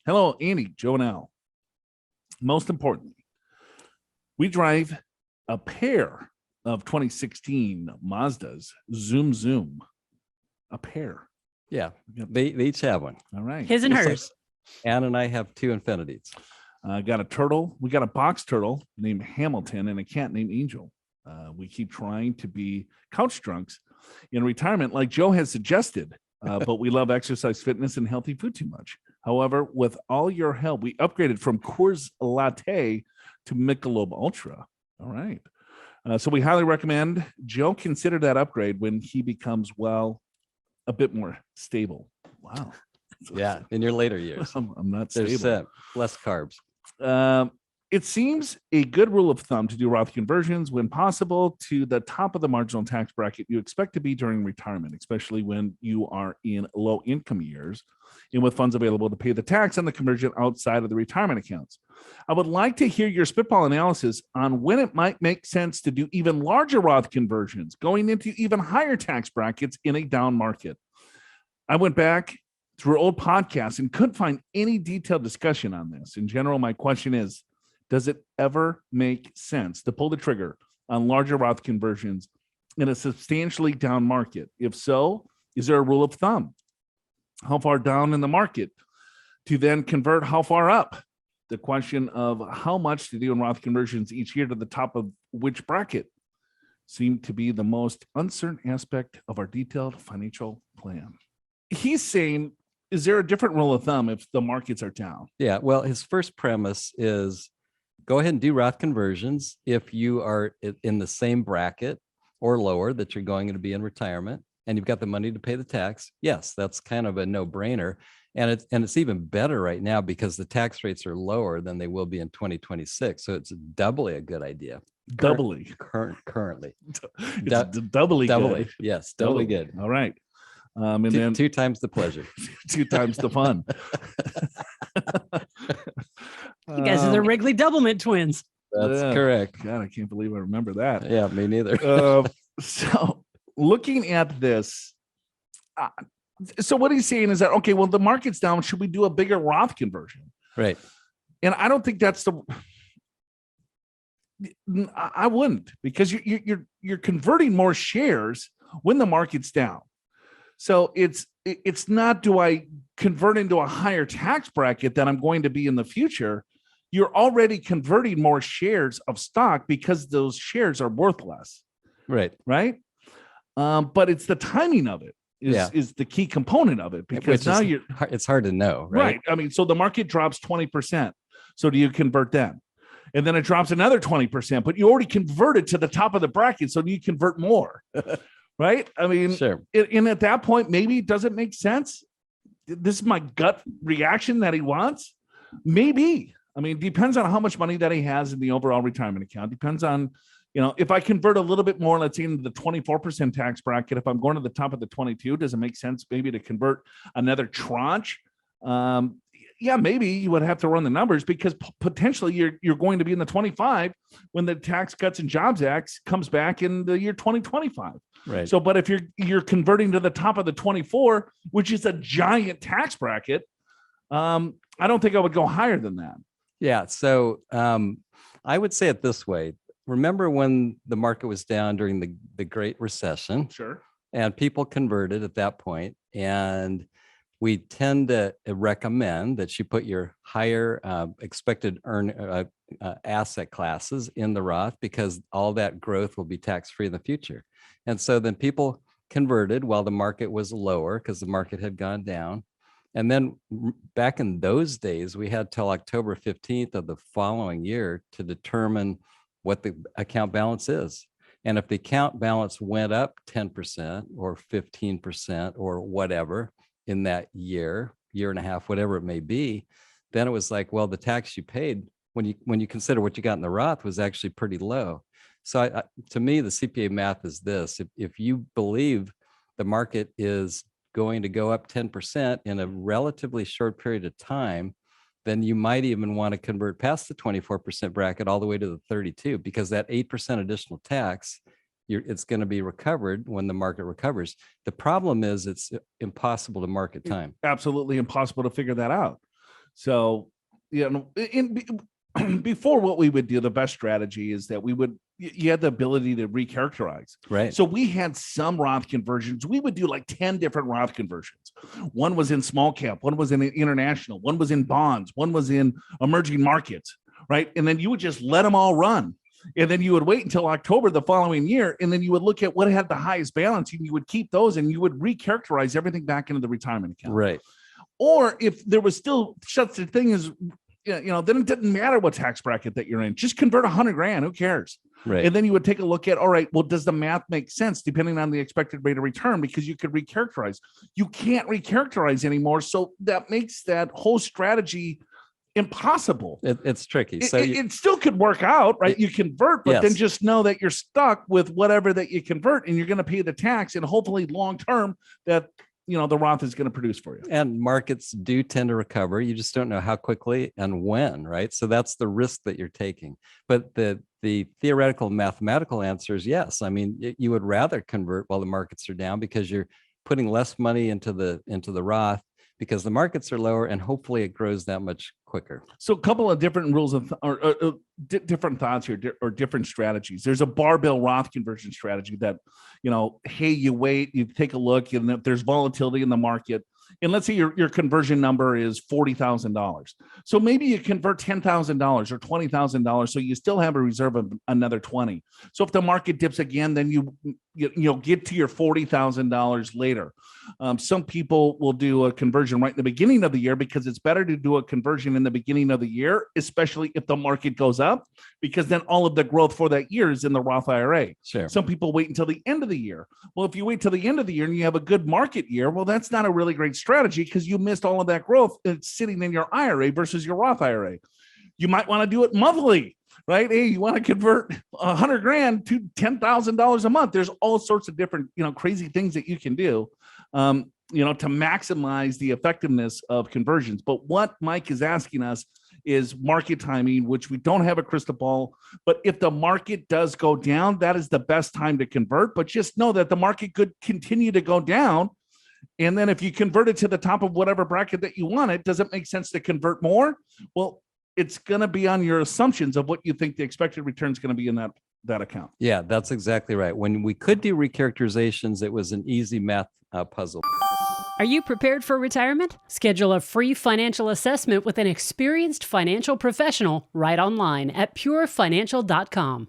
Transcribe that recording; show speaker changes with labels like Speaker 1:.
Speaker 1: Hello, Andy, Joe, and Al. Most importantly, we drive a pair of 2016 Mazdas Zoom Zoom. A pair.
Speaker 2: Yeah, they each have one.
Speaker 1: All right.
Speaker 3: His and hers.
Speaker 2: Ann and I have two Infinities.
Speaker 1: Got a turtle. We got a box turtle named Hamilton and a cat named Angel. We keep trying to be couch drunks in retirement, like Joe has suggested, but we love exercise, fitness, and healthy food too much. However, with all your help, we upgraded from Coors Latte to Michelob Ultra. All right. So we highly recommend Joe consider that upgrade when he becomes, well, a bit more stable. Wow.
Speaker 2: Yeah, in your later years.
Speaker 1: I'm not
Speaker 2: There's
Speaker 1: stable.
Speaker 2: less carbs.
Speaker 1: It seems a good rule of thumb to do Roth conversions when possible to the top of the marginal tax bracket you expect to be during retirement, especially when you are in low income years and with funds available to pay the tax on the conversion outside of the retirement accounts. I would like to hear your spitball analysis on when it might make sense to do even larger Roth conversions, going into even higher tax brackets in a down market. I went back through old podcasts and couldn't find any detailed discussion on this. In general, my question is, does it ever make sense to pull the trigger on larger Roth conversions in a substantially down market? If so, is there a rule of thumb? How far down in the market to then convert? How far up? The question of how much to do in Roth conversions each year to the top of which bracket seemed to be the most uncertain aspect of our detailed financial plan. He's saying, is there a different rule of thumb if the markets are down?
Speaker 2: Yeah, well, his first premise is go ahead and do Roth conversions if you are in the same bracket or lower that you're going to be in retirement and you've got the money to pay the tax. Yes, that's kind of a no-brainer. And it's even better right now because the tax rates are lower than they will be in 2026. So it's doubly a good idea.
Speaker 1: Doubly.
Speaker 2: Currently.
Speaker 1: It's doubly good.
Speaker 2: Yes, doubly good.
Speaker 1: All right. And then
Speaker 2: two times the pleasure.
Speaker 1: 2 times the fun.
Speaker 3: You guys are the Wrigley Doublemint twins.
Speaker 2: That's correct.
Speaker 1: God, I can't believe I remember that.
Speaker 2: Yeah, me neither.
Speaker 1: So looking at this, so what he's saying is that, okay, well, the market's down. Should we do a bigger Roth conversion?
Speaker 2: Right.
Speaker 1: And I don't think that's I wouldn't, because you're converting more shares when the market's down. So it's not, do I convert into a higher tax bracket that I'm going to be in the future? You're already converting more shares of stock because those shares are worth less.
Speaker 2: Right.
Speaker 1: Right. But it's the timing of it is the key component of it, because now
Speaker 2: it's hard to know.
Speaker 1: Right. I mean, so the market drops 20%. So do you convert then? And then it drops another 20%, but you already converted to the top of the bracket. So do you convert more? Right. I mean,
Speaker 2: sure.
Speaker 1: And at that point, maybe it doesn't make sense. This is my gut reaction that he wants. Maybe. I mean, it depends on how much money that he has in the overall retirement account. Depends on, if I convert a little bit more, let's say into the 24% tax bracket, if I'm going to the top of the 22, does it make sense maybe to convert another tranche? Yeah, maybe you would have to run the numbers, because potentially you're going to be in the 25 when the Tax Cuts and Jobs Act comes back in the year 2025.
Speaker 2: Right.
Speaker 1: So, but if you're converting to the top of the 24, which is a giant tax bracket, I don't think I would go higher than that.
Speaker 2: Yeah. So I would say it this way. Remember when the market was down during the Great Recession?
Speaker 1: Sure.
Speaker 2: And people converted at that point, and we tend to recommend that you put your higher expected asset classes in the Roth, because all that growth will be tax-free in the future. And so then people converted while the market was lower because the market had gone down. And then back in those days, we had till October 15th of the following year to determine what the account balance is. And if the account balance went up 10% or 15% or whatever in that year and a half, whatever it may be, then it was like, well, the tax you paid when you consider what you got in the Roth was actually pretty low. So to me, the CPA math is this: if you believe the market is going to go up 10% in a relatively short period of time, then you might even want to convert past the 24% bracket all the way to the 32, because that 8% additional tax, it's going to be recovered when the market recovers. The problem is it's impossible to market time.
Speaker 1: Absolutely impossible to figure that out. So, before what we would do, the best strategy is that you had the ability to recharacterize.
Speaker 2: Right.
Speaker 1: So we had some Roth conversions. We would do like 10 different Roth conversions. One was in small cap, one was in international, one was in bonds, one was in emerging markets, right? And then you would just let them all run. And then you would wait until October the following year, and then you would look at what had the highest balance, and you would keep those, and you would recharacterize everything back into the retirement account.
Speaker 2: Right.
Speaker 1: Or if there was still such a thing as, then it didn't matter what tax bracket that you're in. Just convert 100 grand. Who cares?
Speaker 2: Right.
Speaker 1: And then you would take a look at, all right, well, does the math make sense depending on the expected rate of return? Because you could recharacterize. You can't recharacterize anymore. So that makes that whole strategy impossible.
Speaker 2: It's tricky. So
Speaker 1: it still could work out, right? You convert, but then just know that you're stuck with whatever that you convert, and you're going to pay the tax, and hopefully long term that the Roth is going to produce for you.
Speaker 2: And markets do tend to recover. You just don't know how quickly and when, right? So that's the risk that you're taking. But the theoretical mathematical answer is yes. I mean, you would rather convert while the markets are down because you're putting less money into the Roth because the markets are lower, and hopefully it grows that much quicker.
Speaker 1: So a couple of different rules of different thoughts here, or different strategies. There's a barbell Roth conversion strategy that, hey, you wait, you take a look, and if there's volatility in the market, and let's say your conversion number is $40,000. So maybe you convert $10,000 or $20,000. So you still have a reserve of another 20. So if the market dips again, then you get to your $40,000 later. Some people will do a conversion right in the beginning of the year because it's better to do a conversion in the beginning of the year, especially if the market goes up, because then all of the growth for that year is in the Roth IRA.
Speaker 2: Sure.
Speaker 1: Some people wait until the end of the year. Well, if you wait till the end of the year and you have a good market year, well, that's not a really great strategy because you missed all of that growth. It's sitting in your IRA versus your Roth IRA. You might want to do it monthly, right? Hey, you want to convert 100 grand to $10,000 a month. There's all sorts of different, crazy things that you can do, to maximize the effectiveness of conversions. But what Mike is asking us is market timing, which we don't have a crystal ball. But if the market does go down, that is the best time to convert. But just know that the market could continue to go down. And then if you convert it to the top of whatever bracket that you want, does it make sense to convert more? Well, it's going to be on your assumptions of what you think the expected return is going to be in that account.
Speaker 2: Yeah, that's exactly right. When we could do recharacterizations, it was an easy math puzzle.
Speaker 3: Are you prepared for retirement? Schedule a free financial assessment with an experienced financial professional right online at purefinancial.com.